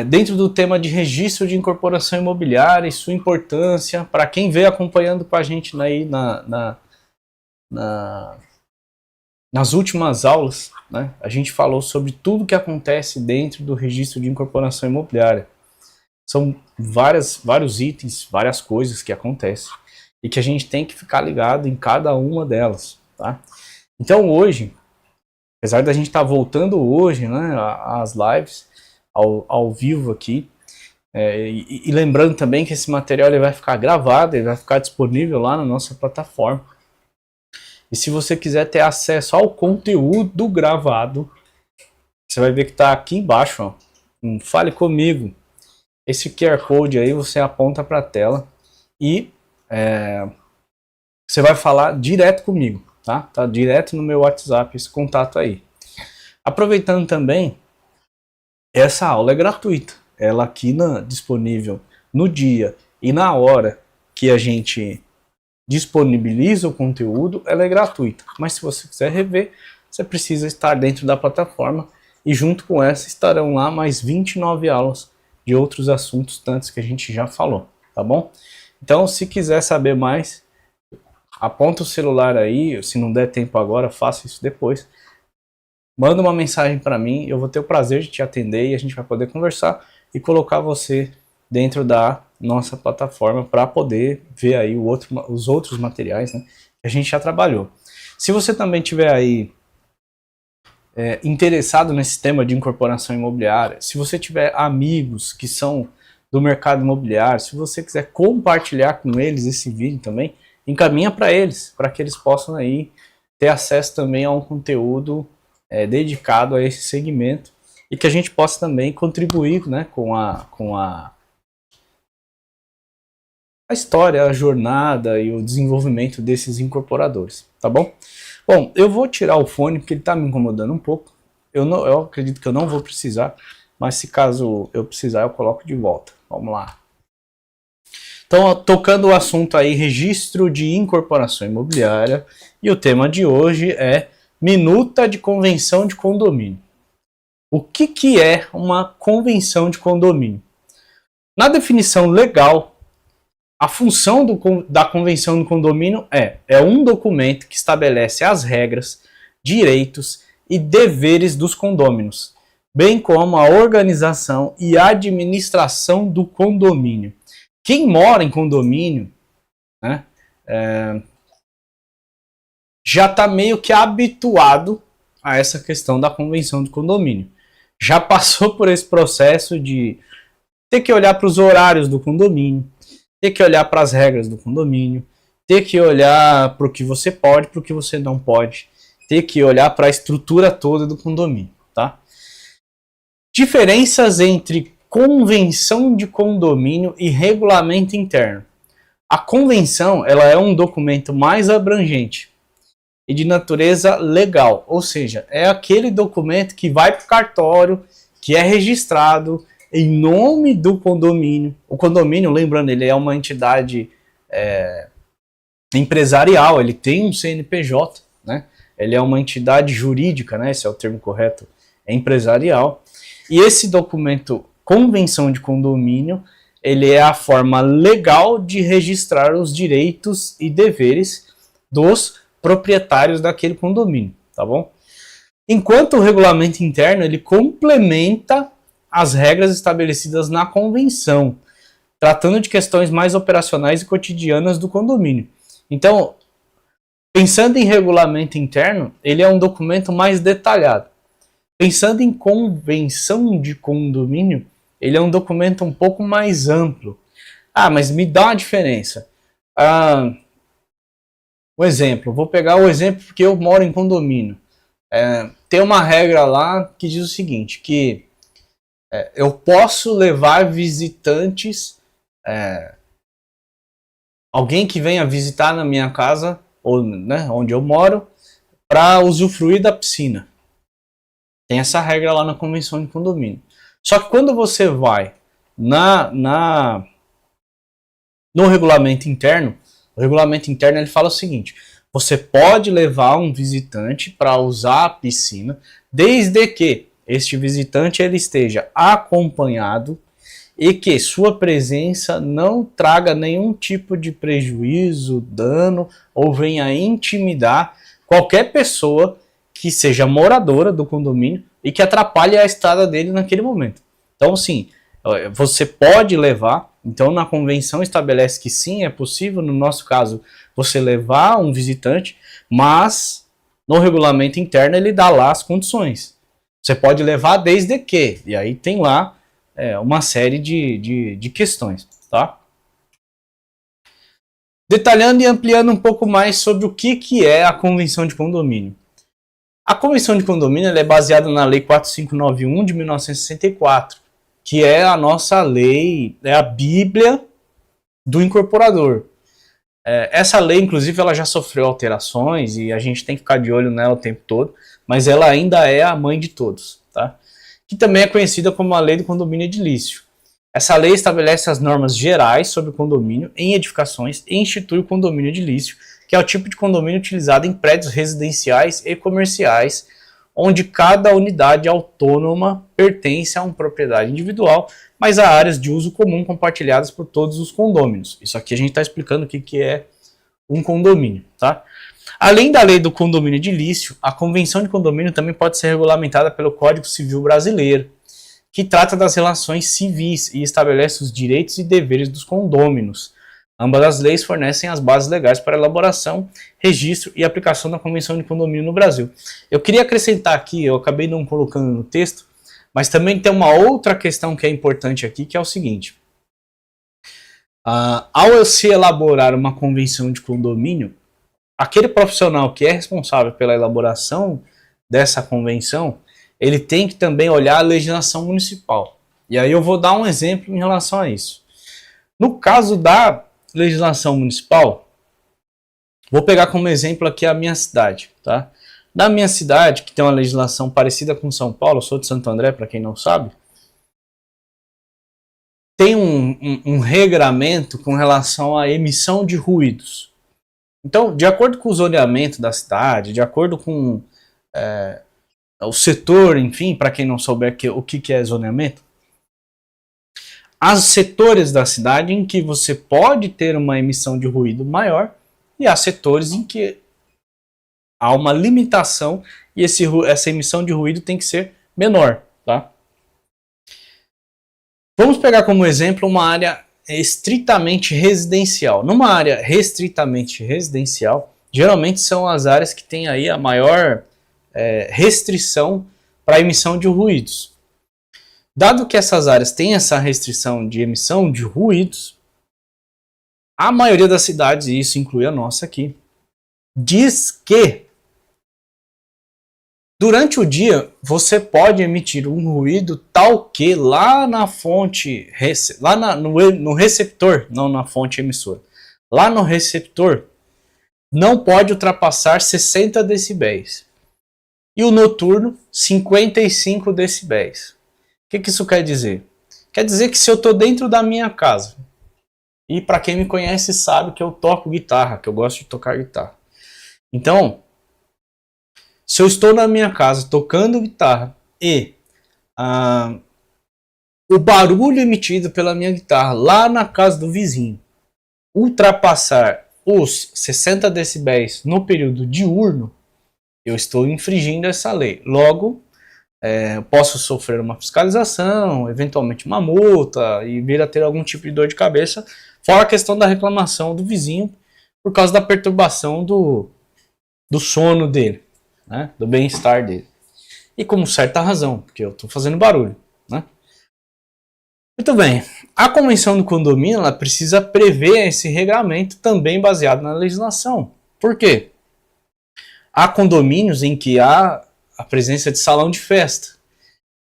dentro do tema de registro de incorporação imobiliária e sua importância, para quem veio acompanhando com a gente aí nas últimas aulas, né, a gente falou sobre tudo que acontece dentro do registro de incorporação imobiliária. São vários itens, várias coisas que acontecem e que a gente tem que ficar ligado em cada uma delas, tá? Então hoje, apesar da gente estar voltando hoje, né, às lives, ao vivo aqui, e lembrando também que esse material ele vai ficar gravado, ele vai ficar disponível lá na nossa plataforma. E se você quiser ter acesso ao conteúdo gravado, você vai ver que está aqui embaixo, ó, Fale Comigo. Esse QR Code aí você aponta para a tela e você vai falar direto comigo, tá? Tá direto no meu WhatsApp esse contato aí. Aproveitando também, essa aula é gratuita. Ela aqui disponível no dia e na hora que a gente disponibiliza o conteúdo, ela é gratuita. Mas se você quiser rever, você precisa estar dentro da plataforma e junto com essa estarão lá mais 29 aulas de outros assuntos tantos que a gente já falou, tá bom? Então, se quiser saber mais, aponta o celular aí, se não der tempo agora, faça isso depois. Manda uma mensagem para mim, eu vou ter o prazer de te atender e a gente vai poder conversar e colocar você dentro da nossa plataforma para poder ver aí os outros materiais, né, que a gente já trabalhou. Se você também tiver aí interessado nesse tema de incorporação imobiliária, se você tiver amigos que são do mercado imobiliário, se você quiser compartilhar com eles esse vídeo também, encaminha para eles, para que eles possam aí ter acesso também a um conteúdo dedicado a esse segmento e que a gente possa também contribuir, né, com a história, a jornada e o desenvolvimento desses incorporadores, tá bom? Bom, eu vou tirar o fone porque ele está me incomodando um pouco. Eu acredito que eu não vou precisar, mas se caso eu precisar eu coloco de volta. Vamos lá. Então, tocando o assunto aí, registro de incorporação imobiliária, e o tema de hoje é minuta de convenção de condomínio. O que é uma convenção de condomínio? Na definição legal, a função da convenção do condomínio é um documento que estabelece as regras, direitos e deveres dos condôminos, bem como a organização e administração do condomínio. Quem mora em condomínio, né, já está meio que habituado a essa questão da convenção do condomínio. Já passou por esse processo de ter que olhar para os horários do condomínio, ter que olhar para as regras do condomínio, ter que olhar para o que você pode, para o que você não pode, ter que olhar para a estrutura toda do condomínio, tá? Diferenças entre convenção de condomínio e regulamento interno. A convenção, ela é um documento mais abrangente e de natureza legal, ou seja, é aquele documento que vai para o cartório, que é registrado em nome do condomínio. O condomínio, lembrando, ele é uma entidade empresarial, ele tem um CNPJ, né? Ele é uma entidade jurídica, né? Esse é o termo correto, é empresarial. E esse documento, convenção de condomínio, ele é a forma legal de registrar os direitos e deveres dos proprietários daquele condomínio, tá bom? Enquanto o regulamento interno, ele complementa as regras estabelecidas na convenção, tratando de questões mais operacionais e cotidianas do condomínio. Então, pensando em regulamento interno, ele é um documento mais detalhado. Pensando em convenção de condomínio, ele é um documento um pouco mais amplo. Ah, mas me dá uma diferença. Um exemplo, vou pegar o exemplo porque eu moro em condomínio. Tem uma regra lá que diz o seguinte, que eu posso levar visitantes, alguém que venha visitar na minha casa, ou né, onde eu moro, para usufruir da piscina. Tem essa regra lá na convenção de condomínio. Só que quando você vai no regulamento interno, o regulamento interno ele fala o seguinte: você pode levar um visitante para usar a piscina, desde que este visitante ele esteja acompanhado e que sua presença não traga nenhum tipo de prejuízo, dano ou venha intimidar qualquer pessoa que seja moradora do condomínio e que atrapalhe a estada dele naquele momento. Então, sim, você pode levar. Então, na convenção estabelece que sim, é possível, no nosso caso, você levar um visitante, mas no regulamento interno ele dá lá as condições. Você pode levar desde que, e aí tem lá uma série de questões, tá? Detalhando e ampliando um pouco mais sobre o que é a convenção de condomínio. A convenção de condomínio é baseada na Lei 4591 de 1964, que é a nossa lei, é a Bíblia do incorporador. Essa lei, inclusive, ela já sofreu alterações e a gente tem que ficar de olho nela o tempo todo, mas ela ainda é a mãe de todos, tá? Que também é conhecida como a Lei do Condomínio Edilício. Essa lei estabelece as normas gerais sobre o condomínio em edificações e institui o condomínio edilício, que é o tipo de condomínio utilizado em prédios residenciais e comerciais, onde cada unidade autônoma pertence a uma propriedade individual, mas a áreas de uso comum compartilhadas por todos os condôminos. Isso aqui a gente está explicando o que é um condomínio, tá? Além da lei do condomínio edilício, a convenção de condomínio também pode ser regulamentada pelo Código Civil Brasileiro, que trata das relações civis e estabelece os direitos e deveres dos condôminos. Ambas as leis fornecem as bases legais para a elaboração, registro e aplicação da Convenção de Condomínio no Brasil. Eu queria acrescentar aqui, eu acabei não colocando no texto, mas também tem uma outra questão que é importante aqui, que é o seguinte. Ao se elaborar uma convenção de condomínio, aquele profissional que é responsável pela elaboração dessa convenção, ele tem que também olhar a legislação municipal. E aí eu vou dar um exemplo em relação a isso. No caso da legislação municipal, vou pegar como exemplo aqui a minha cidade, tá? Na minha cidade, que tem uma legislação parecida com São Paulo, eu sou de Santo André, para quem não sabe, tem um regramento com relação à emissão de ruídos. Então, de acordo com o zoneamento da cidade, de acordo com o setor, enfim, para quem não souber o que é zoneamento, há setores da cidade em que você pode ter uma emissão de ruído maior e há setores em que há uma limitação e essa emissão de ruído tem que ser menor, tá? Vamos pegar como exemplo uma área estritamente residencial. Numa área restritamente residencial, geralmente são as áreas que têm aí a maior restrição para a emissão de ruídos. Dado que essas áreas têm essa restrição de emissão de ruídos, a maioria das cidades, e isso inclui a nossa aqui, diz que durante o dia você pode emitir um ruído tal que lá na fonte, no receptor, não na fonte emissora, lá no receptor não pode ultrapassar 60 decibéis. E o noturno, 55 decibéis. O que isso quer dizer? Quer dizer que se eu estou dentro da minha casa, e para quem me conhece sabe que eu toco guitarra, que eu gosto de tocar guitarra. Então, se eu estou na minha casa tocando guitarra e o barulho emitido pela minha guitarra lá na casa do vizinho ultrapassar os 60 decibéis no período diurno, eu estou infringindo essa lei. Logo, posso sofrer uma fiscalização, eventualmente uma multa e vir a ter algum tipo de dor de cabeça, fora a questão da reclamação do vizinho por causa da perturbação do sono dele, né, do bem-estar dele. E com certa razão, porque eu estou fazendo barulho, né? Muito bem, a convenção do condomínio ela precisa prever esse regramento também baseado na legislação. Por quê? Há condomínios em que há a presença de salão de festa.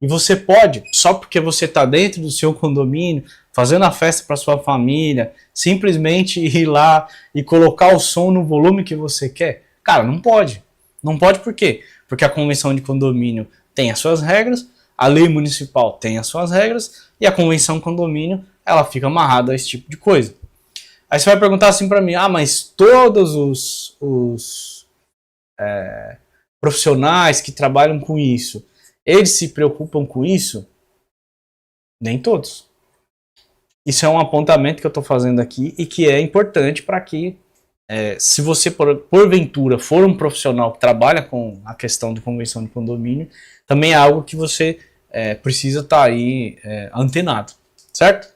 E você pode, só porque você está dentro do seu condomínio, fazendo a festa para sua família, simplesmente ir lá e colocar o som no volume que você quer. Cara, não pode. Não pode por quê? Porque a convenção de condomínio tem as suas regras, a lei municipal tem as suas regras, e a convenção condomínio ela fica amarrada a esse tipo de coisa. Aí você vai perguntar assim para mim, mas todos os profissionais que trabalham com isso, Eles se preocupam com isso? Nem todos. Isso é um apontamento que eu estou fazendo aqui e que é importante para que, se você porventura for um profissional que trabalha com a questão de convenção de condomínio, também é algo que você precisa estar aí antenado, certo?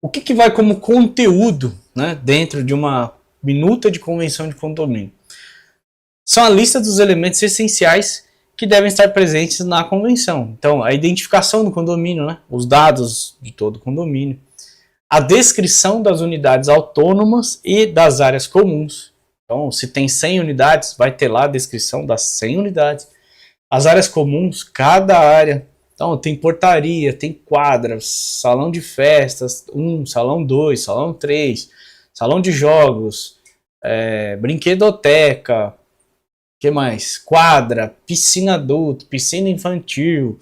O que vai como conteúdo, né, dentro de uma minuta de convenção de condomínio? São a lista dos elementos essenciais que devem estar presentes na convenção. Então, a identificação do condomínio, né, os dados de todo o condomínio, a descrição das unidades autônomas e das áreas comuns. Então, se tem 100 unidades, vai ter lá a descrição das 100 unidades. As áreas comuns, cada área. Então, tem portaria, tem quadras, salão de festas, salão 2, salão 3, salão de jogos, brinquedoteca, que mais? Quadra, piscina adulto, piscina infantil,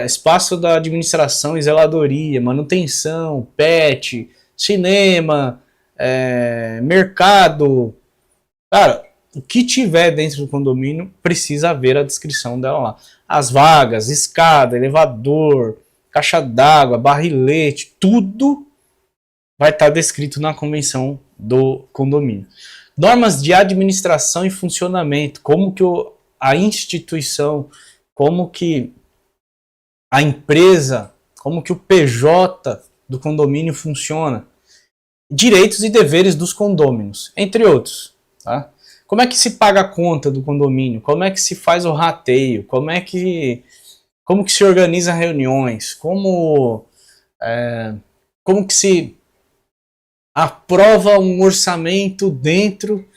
espaço da administração e zeladoria, manutenção, pet, cinema, mercado. Cara, o que tiver dentro do condomínio precisa haver a descrição dela lá. As vagas, escada, elevador, caixa d'água, barrilete, tudo vai estar descrito na convenção do condomínio. Normas de administração e funcionamento, como que a instituição, como que a empresa, como que o PJ do condomínio funciona. Direitos e deveres dos condôminos, entre outros. Tá? Como é que se paga a conta do condomínio? Como é que se faz o rateio? Como que se organiza reuniões? Como que se aprova um orçamento dentro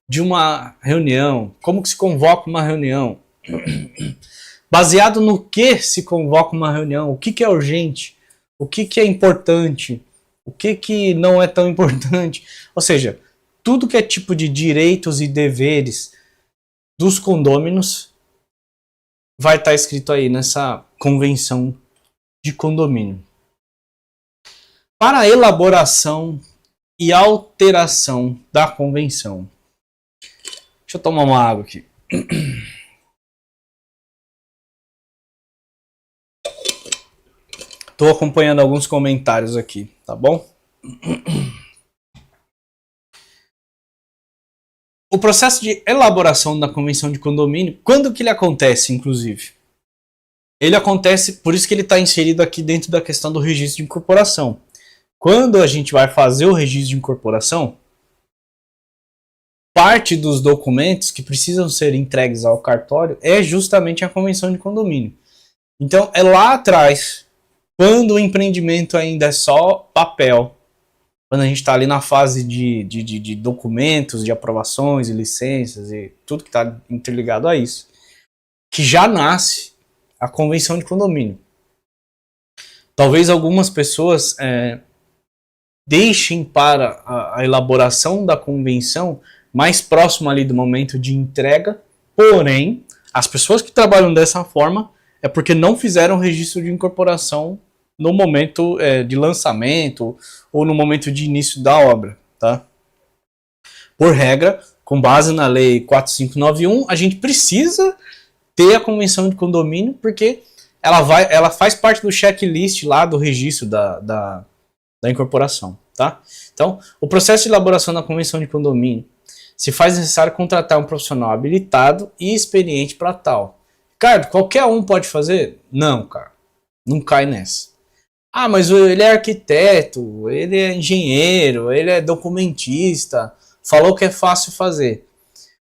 de uma reunião? Como que se convoca uma reunião? Baseado no que se convoca uma reunião? O que é urgente? O que é importante? O que não é tão importante? Ou seja, tudo que é tipo de direitos e deveres dos condôminos vai estar escrito aí nessa convenção de condomínio. Para a elaboração e alteração da convenção. Deixa eu tomar uma água aqui. Estou acompanhando alguns comentários aqui, tá bom? O processo de elaboração da convenção de condomínio, quando que ele acontece, inclusive? Ele acontece, por isso que ele está inserido aqui dentro da questão do registro de incorporação. Quando a gente vai fazer o registro de incorporação, parte dos documentos que precisam ser entregues ao cartório é justamente a convenção de condomínio. Então, é lá atrás, quando o empreendimento ainda é só papel, quando a gente está ali na fase de documentos, de aprovações e licenças e tudo que está interligado a isso, que já nasce a convenção de condomínio. Talvez algumas pessoas deixem para a elaboração da convenção mais próximo ali do momento de entrega, porém, as pessoas que trabalham dessa forma é porque não fizeram registro de incorporação no momento de lançamento ou no momento de início da obra, tá? Por regra, com base na lei 4591, a gente precisa ter a convenção de condomínio porque ela faz parte do checklist lá do registro da incorporação, tá? Então, o processo de elaboração da convenção de condomínio se faz necessário contratar um profissional habilitado e experiente para tal. Ricardo, qualquer um pode fazer? Não, cara, não cai nessa. Ah, mas ele é arquiteto, ele é engenheiro, ele é documentista, falou que é fácil fazer.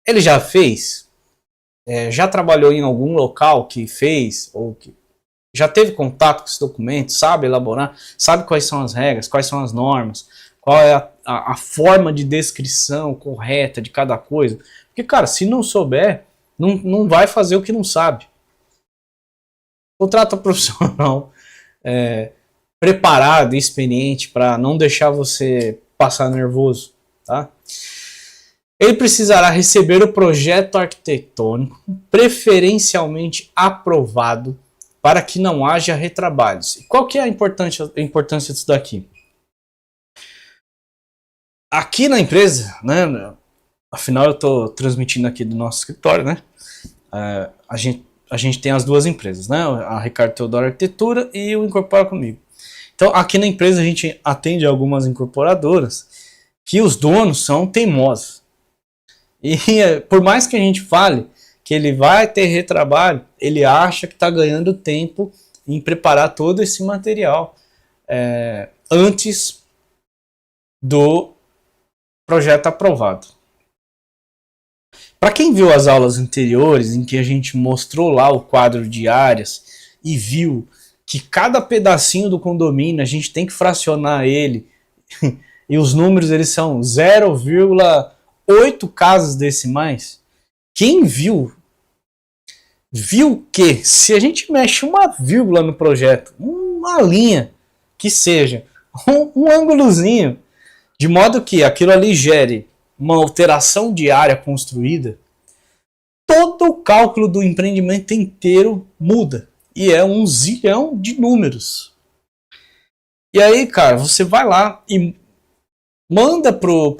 Ele já fez? Já trabalhou em algum local que fez, ou que já teve contato com esse documento, sabe elaborar, sabe quais são as regras, quais são as normas, qual é a forma de descrição correta de cada coisa. Porque, cara, se não souber, não vai fazer o que não sabe. Contrata um profissional preparado e experiente para não deixar você passar nervoso, tá? Ele precisará receber o projeto arquitetônico preferencialmente aprovado para que não haja retrabalhos. E qual que é a importância disso daqui? Aqui na empresa, né, afinal eu estou transmitindo aqui do nosso escritório, né? A gente tem as duas empresas, né? A Ricardo Teodoro Arquitetura e o Incorpora Comigo. Então, aqui na empresa a gente atende algumas incorporadoras que os donos são teimosos. E por mais que a gente fale que ele vai ter retrabalho, ele acha que está ganhando tempo em preparar todo esse material antes do projeto aprovado. Para quem viu as aulas anteriores, em que a gente mostrou lá o quadro de áreas e viu que cada pedacinho do condomínio a gente tem que fracionar ele e os números eles são 0,8 casas decimais, quem viu que se a gente mexe uma vírgula no projeto, uma linha que seja, um ângulozinho, de modo que aquilo ali gere uma alteração de área construída, todo o cálculo do empreendimento inteiro muda. E é um zilhão de números. E aí, cara, você vai lá e manda pro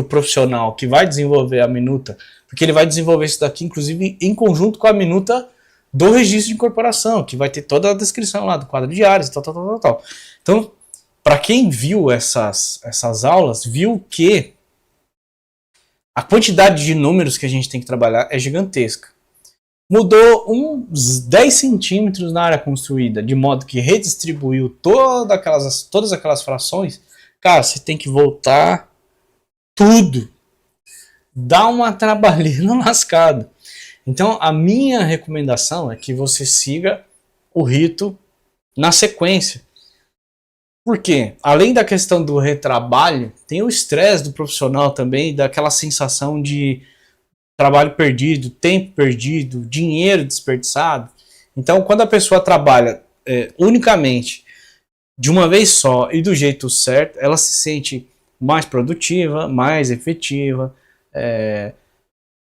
profissional que vai desenvolver a minuta, porque ele vai desenvolver isso daqui, inclusive, em conjunto com a minuta do registro de incorporação, que vai ter toda a descrição lá do quadro de áreas, tal. Então, para quem viu essas aulas, viu que a quantidade de números que a gente tem que trabalhar é gigantesca. Mudou uns 10 centímetros na área construída, de modo que redistribuiu todas aquelas frações. Cara, você tem que voltar tudo. Dá uma trabalheira lascada. Então, a minha recomendação é que você siga o rito na sequência. Por quê? Além da questão do retrabalho, tem o estresse do profissional também, daquela sensação de trabalho perdido, tempo perdido, dinheiro desperdiçado. Então, quando a pessoa trabalha unicamente de uma vez só e do jeito certo, ela se sente mais produtiva, mais efetiva,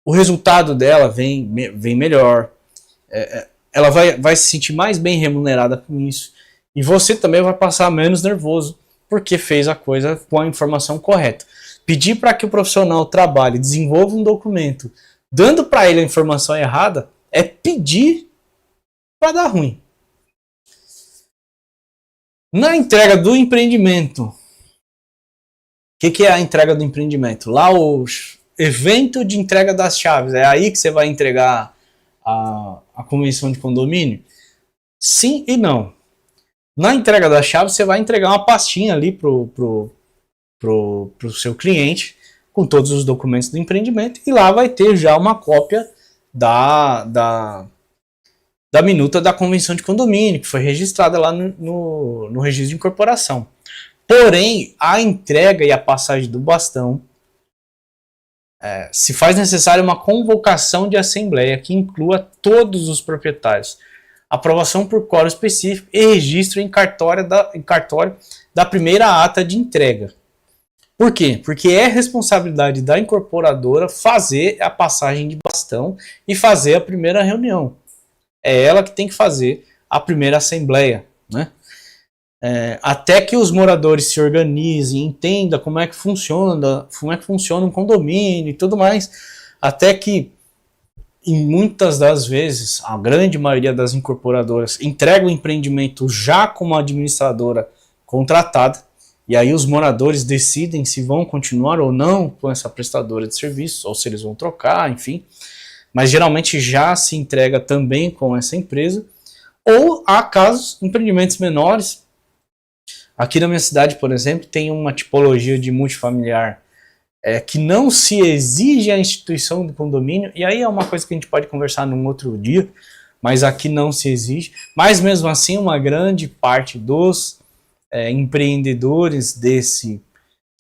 o resultado dela vem melhor, ela vai se sentir mais bem remunerada com isso. E você também vai passar menos nervoso, porque fez a coisa com a informação correta. Pedir para que o profissional trabalhe, desenvolva um documento, dando para ele a informação errada, é pedir para dar ruim. Na entrega do empreendimento, o que é a entrega do empreendimento? Lá o evento de entrega das chaves, é aí que você vai entregar a convenção de condomínio? Sim e não. Na entrega da chave, você vai entregar uma pastinha ali pro seu cliente, com todos os documentos do empreendimento, e lá vai ter já uma cópia da minuta da convenção de condomínio, que foi registrada lá no registro de incorporação. Porém, a entrega e a passagem do bastão, se faz necessária uma convocação de assembleia que inclua todos os proprietários, aprovação por quórum específico e registro em cartório da primeira ata de entrega. Por quê? Porque é responsabilidade da incorporadora fazer a passagem de bastão e fazer a primeira reunião. É ela que tem que fazer a primeira assembleia, né? Até que os moradores se organizem, entendam como é que funciona um condomínio e tudo mais, até que em muitas das vezes, a grande maioria das incorporadoras entrega o empreendimento já como administradora contratada, e aí os moradores decidem se vão continuar ou não com essa prestadora de serviços, ou se eles vão trocar, enfim. Mas geralmente já se entrega também com essa empresa, ou há casos, empreendimentos menores. Aqui na minha cidade, por exemplo, tem uma tipologia de multifamiliar que não se exige a instituição do condomínio, e aí é uma coisa que a gente pode conversar num outro dia, mas aqui não se exige. Mas mesmo assim, uma grande parte dos empreendedores desse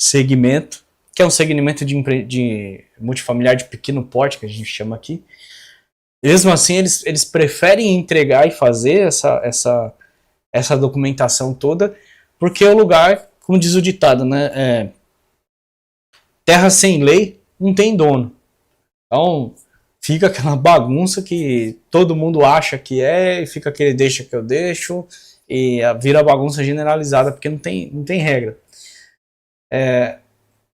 segmento, que é um segmento de multifamiliar de pequeno porte, que a gente chama aqui, mesmo assim eles preferem entregar e fazer essa documentação toda, porque o lugar, como diz o ditado, né, terra sem lei não tem dono. Então fica aquela bagunça que todo mundo acha que e fica aquele deixa que eu deixo, e vira bagunça generalizada porque não tem regra.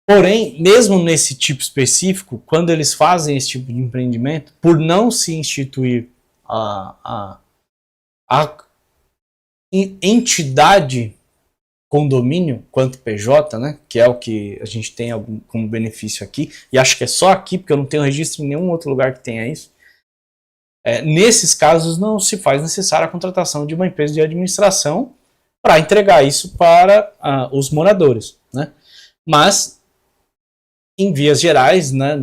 Porém, mesmo nesse tipo específico, quando eles fazem esse tipo de empreendimento, por não se instituir a entidade condomínio quanto PJ, né, que é o que a gente tem como benefício aqui, e acho que é só aqui, porque eu não tenho registro em nenhum outro lugar que tenha isso, nesses casos não se faz necessária a contratação de uma empresa de administração para entregar isso para os moradores, né? Mas, em vias gerais, né,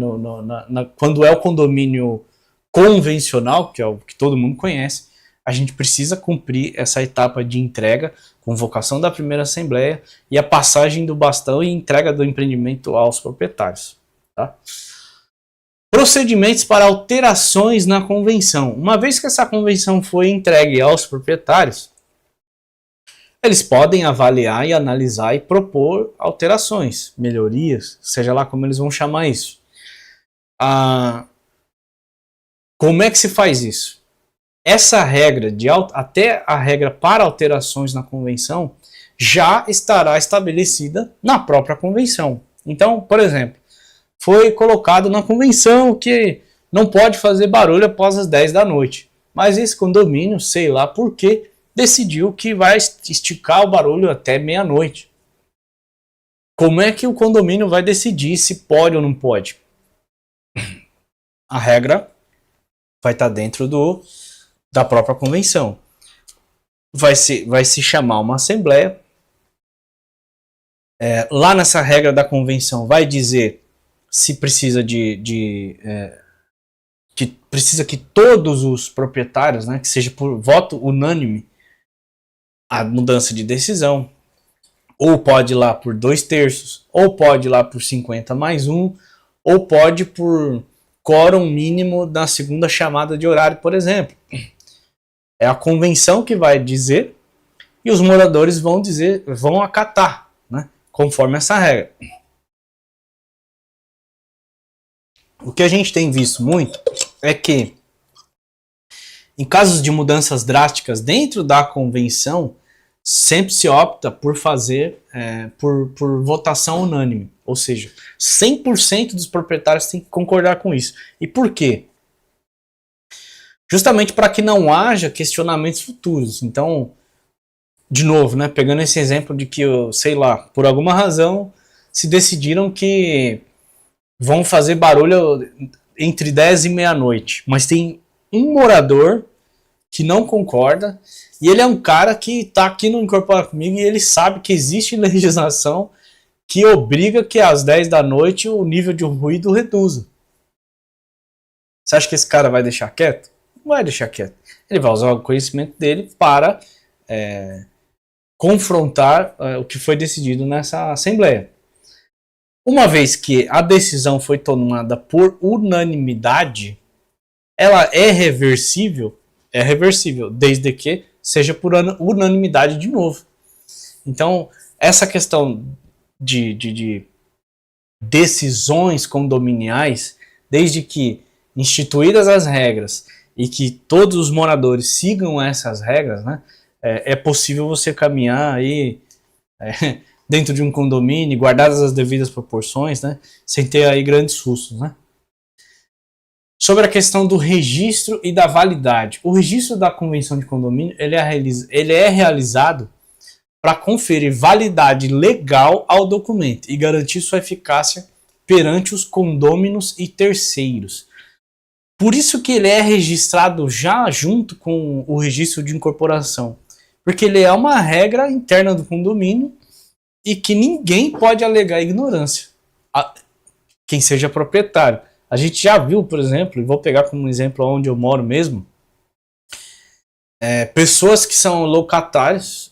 quando é o condomínio convencional, que é o que todo mundo conhece, a gente precisa cumprir essa etapa de entrega, convocação da primeira assembleia e a passagem do bastão e entrega do empreendimento aos proprietários. Tá? Procedimentos para alterações na convenção. Uma vez que essa convenção foi entregue aos proprietários, eles podem avaliar e analisar e propor alterações, melhorias, seja lá como eles vão chamar isso. Como é que se faz isso? Essa regra, até a regra para alterações na convenção, já estará estabelecida na própria convenção. Então, por exemplo, foi colocado na convenção que não pode fazer barulho após as 10 da noite. Mas esse condomínio, sei lá por quê, decidiu que vai esticar o barulho até meia-noite. Como é que o condomínio vai decidir se pode ou não pode? A regra vai estar dentro da própria convenção. Vai se chamar uma assembleia. Lá nessa regra da convenção vai dizer se precisa que precisa que todos os proprietários, né, que seja por voto unânime a mudança de decisão, ou pode ir lá por 2/3, ou pode ir lá por 50+1, ou pode por quórum mínimo na segunda chamada de horário, por exemplo. É a convenção que vai dizer e os moradores vão acatar, né, conforme essa regra. O que a gente tem visto muito é que, em casos de mudanças drásticas dentro da convenção, sempre se opta por fazer por votação unânime. Ou seja, 100% dos proprietários têm que concordar com isso. E por quê? Justamente para que não haja questionamentos futuros. Então, de novo, né, pegando esse exemplo de que, sei lá, por alguma razão, se decidiram que vão fazer barulho entre 10 e meia-noite, mas tem um morador que não concorda, e ele é um cara que está aqui no Incorpora Comigo e ele sabe que existe legislação que obriga que às 10 da noite o nível de ruído reduza. Você acha que esse cara vai deixar quieto? Não vai deixar quieto. Ele vai usar o conhecimento dele para confrontar o que foi decidido nessa assembleia. Uma vez que a decisão foi tomada por unanimidade, ela é reversível, desde que seja por unanimidade de novo. Então, essa questão de decisões condominiais, desde que instituídas as regras e que todos os moradores sigam essas regras, né, é possível você caminhar aí dentro de um condomínio, guardadas as devidas proporções, né, sem ter aí grandes sustos, né. Sobre a questão do registro e da validade. O registro da convenção de condomínio ele é realizado para conferir validade legal ao documento e garantir sua eficácia perante os condôminos e terceiros. Por isso que ele é registrado já junto com o registro de incorporação, porque ele é uma regra interna do condomínio e que ninguém pode alegar ignorância, quem seja proprietário. A gente já viu, por exemplo, e vou pegar como exemplo onde eu moro mesmo, pessoas que são locatários,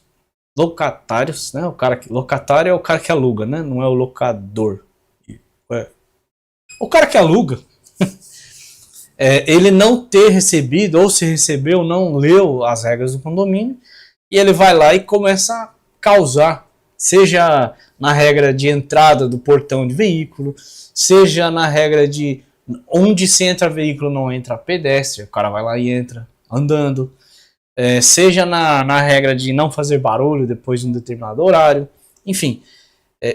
né? Locatário é o cara que aluga, né? Não é o locador. O cara que aluga, ele não ter recebido, ou se recebeu, não leu as regras do condomínio, e ele vai lá e começa a causar, seja na regra de entrada do portão de veículo, seja na regra de onde se entra veículo não entra pedestre, o cara vai lá e entra andando, seja na regra de não fazer barulho depois de um determinado horário, enfim,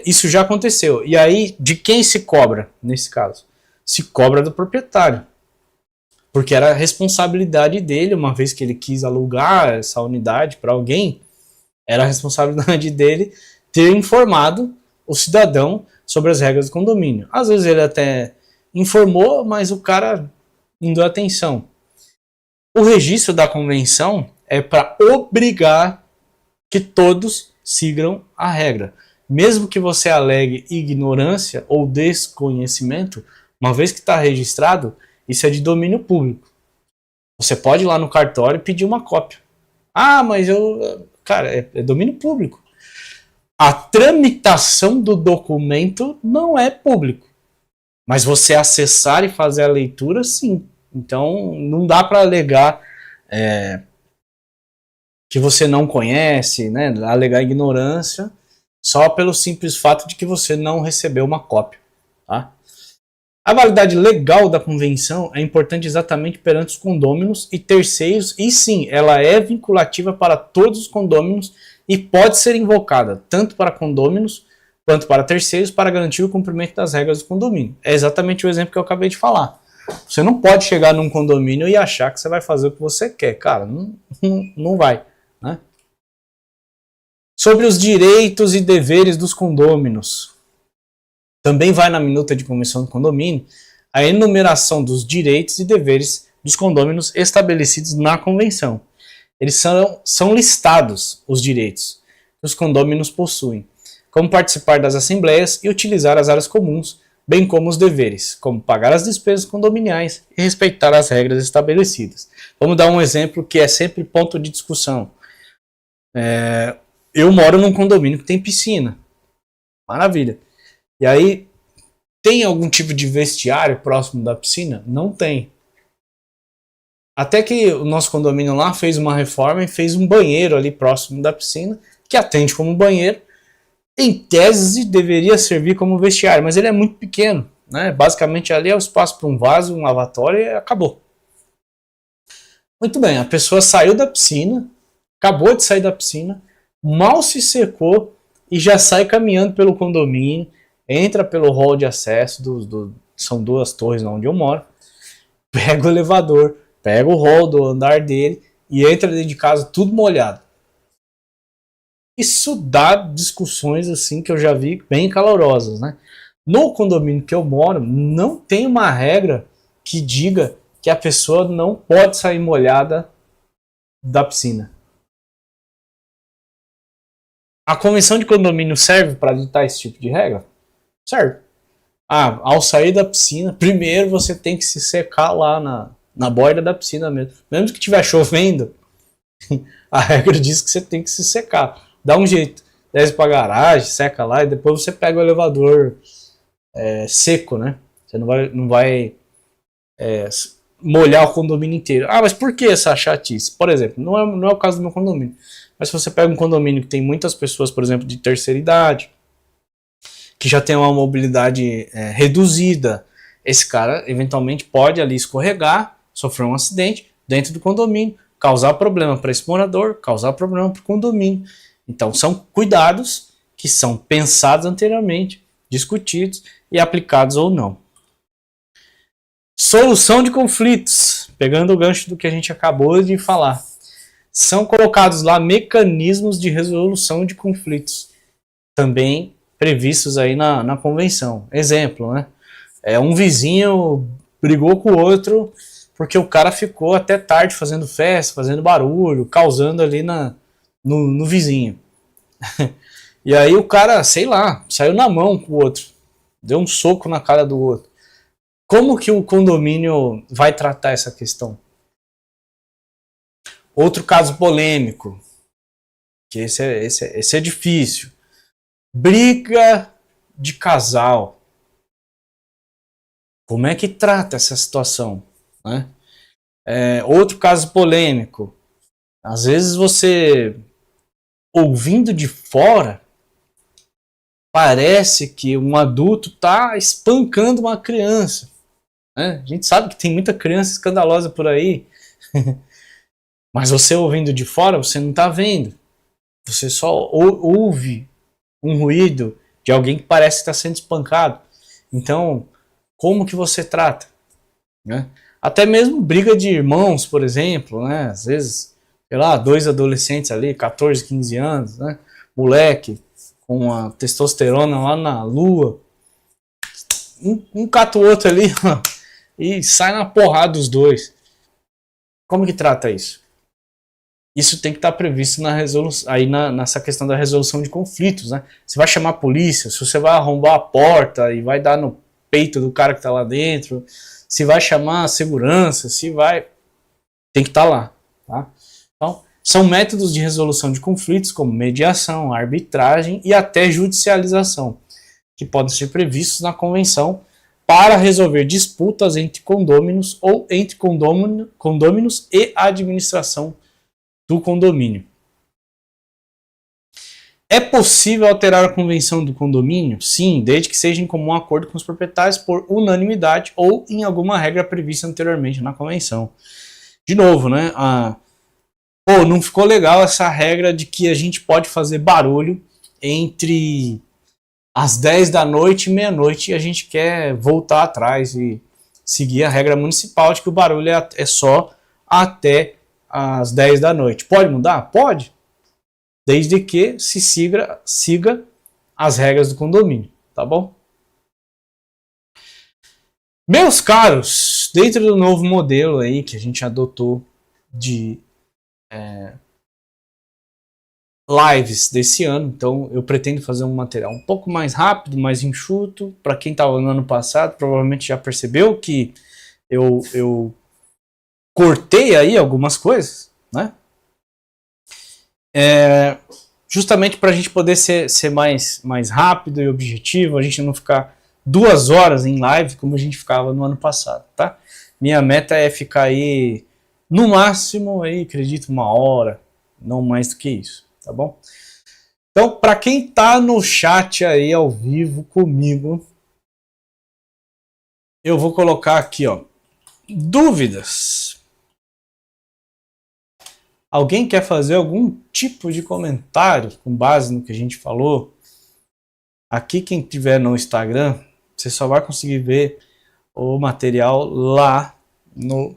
Isso já aconteceu. E aí, de quem se cobra, nesse caso? Se cobra do proprietário. Porque era a responsabilidade dele, uma vez que ele quis alugar essa unidade para alguém, era a responsabilidade dele ter informado o cidadão sobre as regras do condomínio. Às vezes ele até informou, mas o cara não deu atenção. O registro da convenção é para obrigar que todos sigam a regra. Mesmo que você alegue ignorância ou desconhecimento, uma vez que está registrado, isso é de domínio público. Você pode ir lá no cartório e pedir uma cópia. Ah, mas eu... Cara, é domínio público. A tramitação do documento não é público. Mas você acessar e fazer a leitura, sim. Então, não dá para alegar que você não conhece, né? Alegar ignorância só pelo simples fato de que você não recebeu uma cópia. Tá? A validade legal da convenção é importante exatamente perante os condôminos e terceiros, e sim, ela é vinculativa para todos os condôminos e pode ser invocada tanto para condôminos quanto para terceiros para garantir o cumprimento das regras do condomínio. É exatamente o exemplo que eu acabei de falar. Você não pode chegar num condomínio e achar que você vai fazer o que você quer. Cara, não vai. Né? Sobre os direitos e deveres dos condôminos. Também vai na minuta de convenção do condomínio a enumeração dos direitos e deveres dos condôminos estabelecidos na convenção. Eles são listados os direitos que os condôminos possuem, como participar das assembleias e utilizar as áreas comuns, bem como os deveres, como pagar as despesas condominiais e respeitar as regras estabelecidas. Vamos dar um exemplo que é sempre ponto de discussão. Eu moro num condomínio que tem piscina. Maravilha. E aí, tem algum tipo de vestiário próximo da piscina? Não tem. Até que o nosso condomínio lá fez uma reforma e fez um banheiro ali próximo da piscina, que atende como banheiro. Em tese, deveria servir como vestiário, mas ele é muito pequeno. Né? Basicamente, ali é o espaço para um vaso, um lavatório e acabou. Muito bem, a pessoa saiu da piscina, acabou de sair da piscina, mal se secou e já sai caminhando pelo condomínio, entra pelo hall de acesso, são 2 torres onde eu moro, pega o elevador, pega o hall do andar dele e entra dentro de casa tudo molhado. Isso dá discussões assim que eu já vi bem calorosas, né? No condomínio que eu moro, não tem uma regra que diga que a pessoa não pode sair molhada da piscina. A convenção de condomínio serve para ditar esse tipo de regra? Serve. Ao sair da piscina, primeiro você tem que se secar lá na borda da piscina mesmo. Mesmo que estiver chovendo, a regra diz que você tem que se secar. Dá um jeito. Desce pra garagem, seca lá e depois você pega o elevador seco, né? Você não vai molhar o condomínio inteiro. Mas por que essa chatice? Por exemplo, não é o caso do meu condomínio. Mas se você pega um condomínio que tem muitas pessoas, por exemplo, de terceira idade, que já tem uma mobilidade reduzida, esse cara eventualmente pode ali escorregar, sofrer um acidente dentro do condomínio, causar problema para esse morador, causar problema para o condomínio. Então são cuidados que são pensados anteriormente, discutidos e aplicados ou não. Solução de conflitos, pegando o gancho do que a gente acabou de falar. São colocados lá mecanismos de resolução de conflitos, também previstos aí na convenção. Exemplo, né? Um vizinho brigou com o outro porque o cara ficou até tarde fazendo festa, fazendo barulho, causando ali no vizinho. E aí o cara, sei lá, saiu na mão com o outro, deu um soco na cara do outro. Como que o condomínio vai tratar essa questão? Outro caso polêmico, que esse é difícil. Briga de casal. Como é que trata essa situação? Né? Outro caso polêmico. Às vezes você, ouvindo de fora, parece que um adulto está espancando uma criança. Né? A gente sabe que tem muita criança escandalosa por aí. Mas você ouvindo de fora, você não está vendo. Você só ouve um ruído de alguém que parece estar sendo espancado. Então, como que você trata? Né? Até mesmo briga de irmãos, por exemplo, né? Às vezes, sei lá, dois adolescentes ali, 14, 15 anos, né? Moleque, com a testosterona lá na lua, um cata o outro ali e sai na porrada dos dois. Como que trata isso? Isso tem que estar previsto na resolução, aí nessa questão da resolução de conflitos, né? Você vai chamar a polícia, se você vai arrombar a porta e vai dar no peito do cara que está lá dentro, se vai chamar a segurança, se vai... Tem que estar lá, tá? Então, são métodos de resolução de conflitos como mediação, arbitragem e até judicialização, que podem ser previstos na convenção para resolver disputas entre condôminos ou entre condôminos e administração do condomínio. É possível alterar a convenção do condomínio? Sim, desde que seja em comum acordo com os proprietários por unanimidade ou em alguma regra prevista anteriormente na convenção. De novo, né? Não ficou legal essa regra de que a gente pode fazer barulho entre às 10 da noite e meia-noite e a gente quer voltar atrás e seguir a regra municipal de que o barulho é só até às 10 da noite. Pode mudar? Pode. Desde que se siga as regras do condomínio, tá bom? Meus caros, dentro do novo modelo aí que a gente adotou de lives desse ano, então eu pretendo fazer um material um pouco mais rápido, mais enxuto. Para quem estava no ano passado, provavelmente já percebeu que eu cortei aí algumas coisas, né? Justamente para a gente poder ser mais rápido e objetivo, a gente não ficar 2 horas em live como a gente ficava no ano passado, tá? Minha meta é ficar aí no máximo, aí, acredito, 1 hora, não mais do que isso, tá bom? Então, para quem tá no chat aí ao vivo comigo, eu vou colocar aqui, ó, dúvidas. Alguém quer fazer algum tipo de comentário com base no que a gente falou? Aqui, quem tiver no Instagram, você só vai conseguir ver o material lá no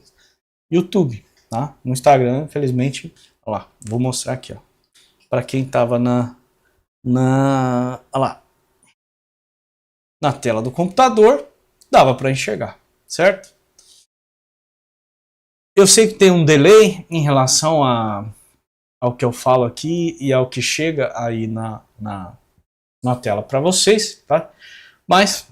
YouTube, tá? No Instagram, infelizmente, ó lá, vou mostrar aqui, ó. Para quem tava ó lá, na tela do computador, dava para enxergar, certo? Eu sei que tem um delay em relação ao que eu falo aqui e ao que chega aí na tela para vocês, tá? Mas,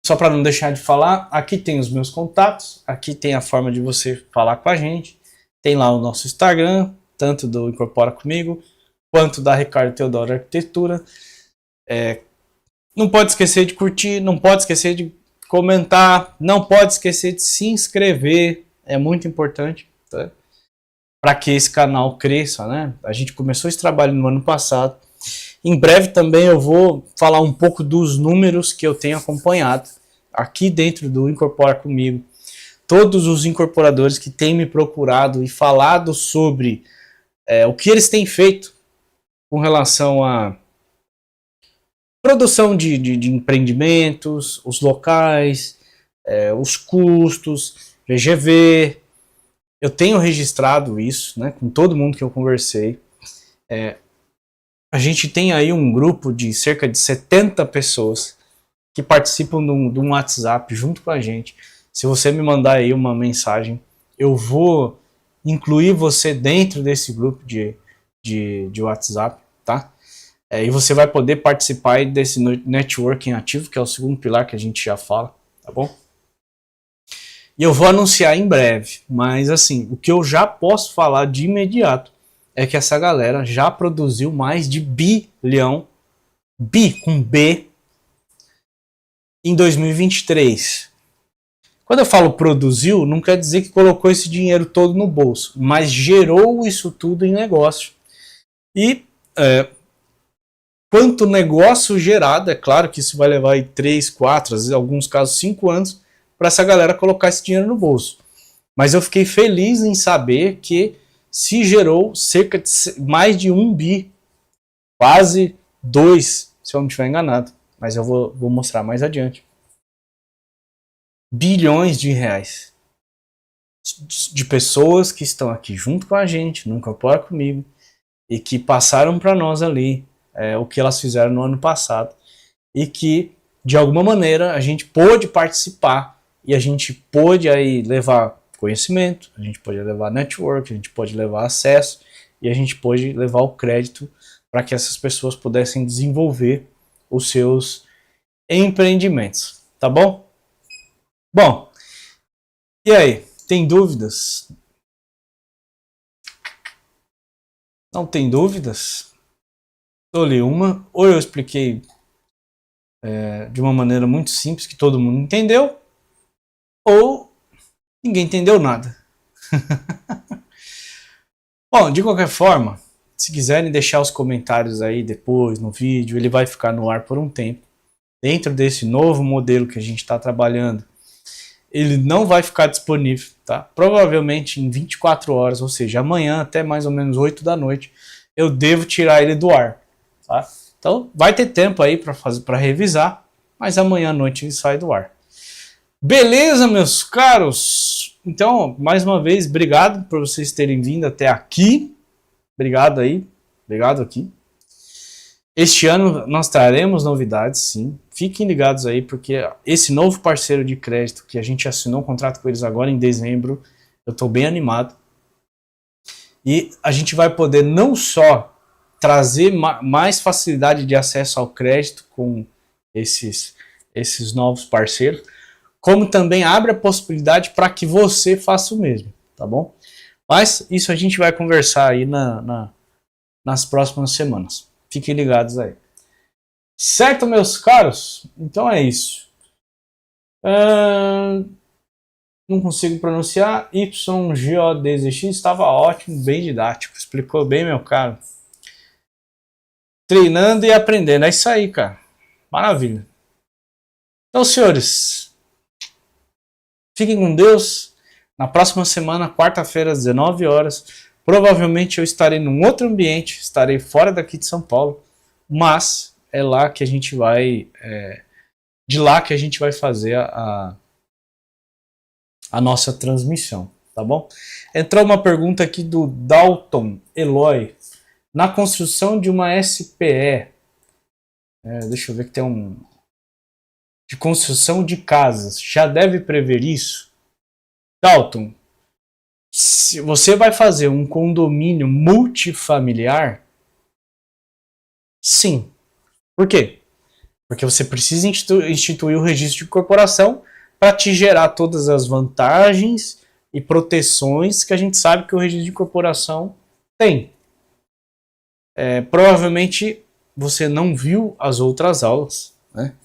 só para não deixar de falar, aqui tem os meus contatos, aqui tem a forma de você falar com a gente, tem lá o nosso Instagram, tanto do Incorpora Comigo, quanto da Ricardo Teodoro Arquitetura. Não pode esquecer de curtir, não pode esquecer de comentar, não pode esquecer de se inscrever, é muito importante, tá? Para que esse canal cresça, né? A gente começou esse trabalho no ano passado. Em breve também eu vou falar um pouco dos números que eu tenho acompanhado aqui dentro do Incorpora Comigo. Todos os incorporadores que têm me procurado e falado sobre o que eles têm feito com relação a produção de empreendimentos, os locais, os custos, VGV. Eu tenho registrado isso, né, com todo mundo que eu conversei. A gente tem aí um grupo de cerca de 70 pessoas que participam de um WhatsApp junto com a gente. Se você me mandar aí uma mensagem, eu vou incluir você dentro desse grupo de WhatsApp, tá? E você vai poder participar desse networking ativo, que é o segundo pilar que a gente já fala, tá bom? E eu vou anunciar em breve, mas assim, o que eu já posso falar de imediato é que essa galera já produziu mais de bilhão, com B, em 2023. Quando eu falo produziu, não quer dizer que colocou esse dinheiro todo no bolso, mas gerou isso tudo em negócio. E quanto negócio gerado, é claro que isso vai levar aí 3, 4, às vezes, em alguns casos 5 anos, para essa galera colocar esse dinheiro no bolso. Mas eu fiquei feliz em saber que se gerou cerca de mais de 1 bi, quase 2, se eu não estiver enganado, mas eu vou mostrar mais adiante. Bilhões de reais de pessoas que estão aqui junto com a gente, no Incorpora Comigo, e que passaram para nós ali o que elas fizeram no ano passado, e que de alguma maneira a gente pôde participar e a gente pôde aí levar conhecimento, a gente pôde levar network, a gente pôde levar acesso e a gente pôde levar o crédito para que essas pessoas pudessem desenvolver os seus empreendimentos, tá bom? Bom, e aí, tem dúvidas? Não tem dúvidas? Dou-lhe uma, ou eu expliquei de uma maneira muito simples que todo mundo entendeu, ou ninguém entendeu nada. Bom, de qualquer forma, se quiserem deixar os comentários aí depois no vídeo, ele vai ficar no ar por um tempo. Dentro desse novo modelo que a gente está trabalhando, ele não vai ficar disponível, tá? Provavelmente em 24 horas, ou seja, amanhã até mais ou menos 8 da noite, eu devo tirar ele do ar, tá? Então vai ter tempo aí para revisar, mas amanhã à noite ele sai do ar. Beleza, meus caros? Então, mais uma vez, obrigado por vocês terem vindo até aqui. Obrigado aí, obrigado aqui. Este ano nós traremos novidades, sim. Fiquem ligados aí, porque esse novo parceiro de crédito, que a gente assinou um contrato com eles agora em dezembro, eu estou bem animado. E a gente vai poder não só trazer mais facilidade de acesso ao crédito com esses novos parceiros, como também abre a possibilidade para que você faça o mesmo, tá bom? Mas isso a gente vai conversar aí nas próximas semanas. Fiquem ligados aí. Certo, meus caros? Então é isso. Não consigo pronunciar. YGODZX estava ótimo, bem didático. Explicou bem, meu caro. Treinando e aprendendo. É isso aí, cara. Maravilha. Então, senhores, fiquem com Deus. Na próxima semana, quarta-feira, às 19 horas, provavelmente eu estarei num outro ambiente, estarei fora daqui de São Paulo, mas é lá que a gente vai, de lá que a gente vai fazer a nossa transmissão, tá bom? Entrou uma pergunta aqui do Dalton Eloy. Na construção de uma SPE, deixa eu ver que tem de construção de casas, já deve prever isso? Dalton, se você vai fazer um condomínio multifamiliar, sim. Por quê? Porque você precisa instituir o registro de incorporação para te gerar todas as vantagens e proteções que a gente sabe que o registro de incorporação tem. Provavelmente você não viu as outras aulas, né?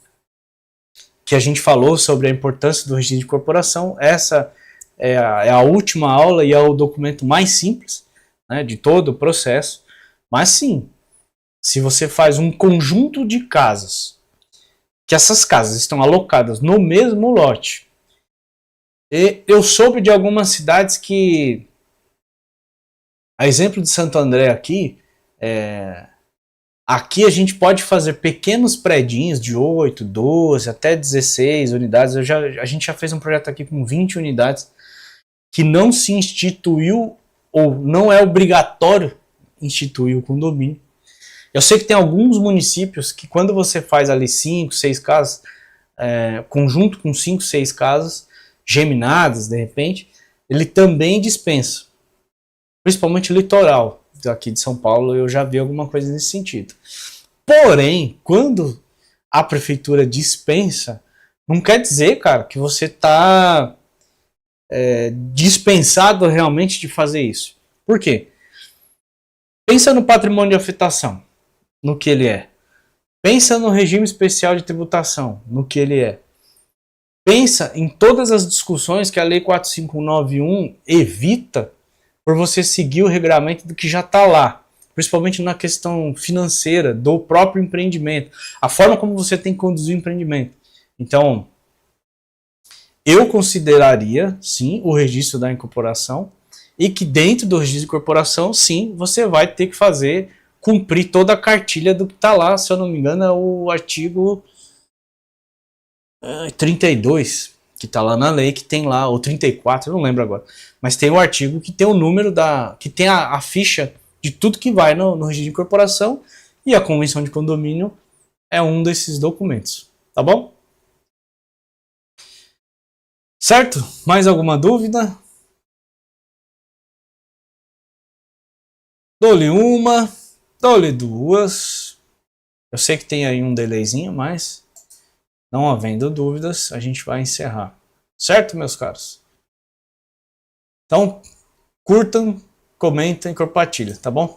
Que a gente falou sobre a importância do registro de incorporação. Essa é a última aula e é o documento mais simples, né, de todo o processo. Mas sim, se você faz um conjunto de casas, que essas casas estão alocadas no mesmo lote, e eu soube de algumas cidades que, a exemplo de Santo André aqui, aqui a gente pode fazer pequenos predinhos de 8, 12, até 16 unidades. A gente já fez um projeto aqui com 20 unidades, que não se instituiu, ou não é obrigatório instituir o condomínio. Eu sei que tem alguns municípios que quando você faz ali 5, 6 casas, conjunto com 5, 6 casas, geminadas de repente, ele também dispensa. Principalmente o litoral aqui de São Paulo, eu já vi alguma coisa nesse sentido. Porém, quando a prefeitura dispensa, não quer dizer, cara, que você está dispensado realmente de fazer isso. Por quê? Pensa no patrimônio de afetação, no que ele é. Pensa no regime especial de tributação, no que ele é. Pensa em todas as discussões que a Lei 4591 evita por você seguir o regramento do que já está lá. Principalmente na questão financeira do próprio empreendimento. A forma como você tem que conduzir o empreendimento. Então, eu consideraria, sim, o registro da incorporação, e que dentro do registro de incorporação, sim, você vai ter que fazer cumprir toda a cartilha do que está lá, se eu não me engano, é o artigo 32, que está lá na lei, que tem lá, ou 34, eu não lembro agora. Mas tem o artigo que tem o número que tem a ficha de tudo que vai no registro de incorporação, e a convenção de condomínio é um desses documentos, tá bom? Certo? Mais alguma dúvida? Dou-lhe uma, dou-lhe duas. Eu sei que tem aí um delayzinho, mas não havendo dúvidas, a gente vai encerrar. Certo, meus caros? Então, curtam, comentem e compartilhem, tá bom?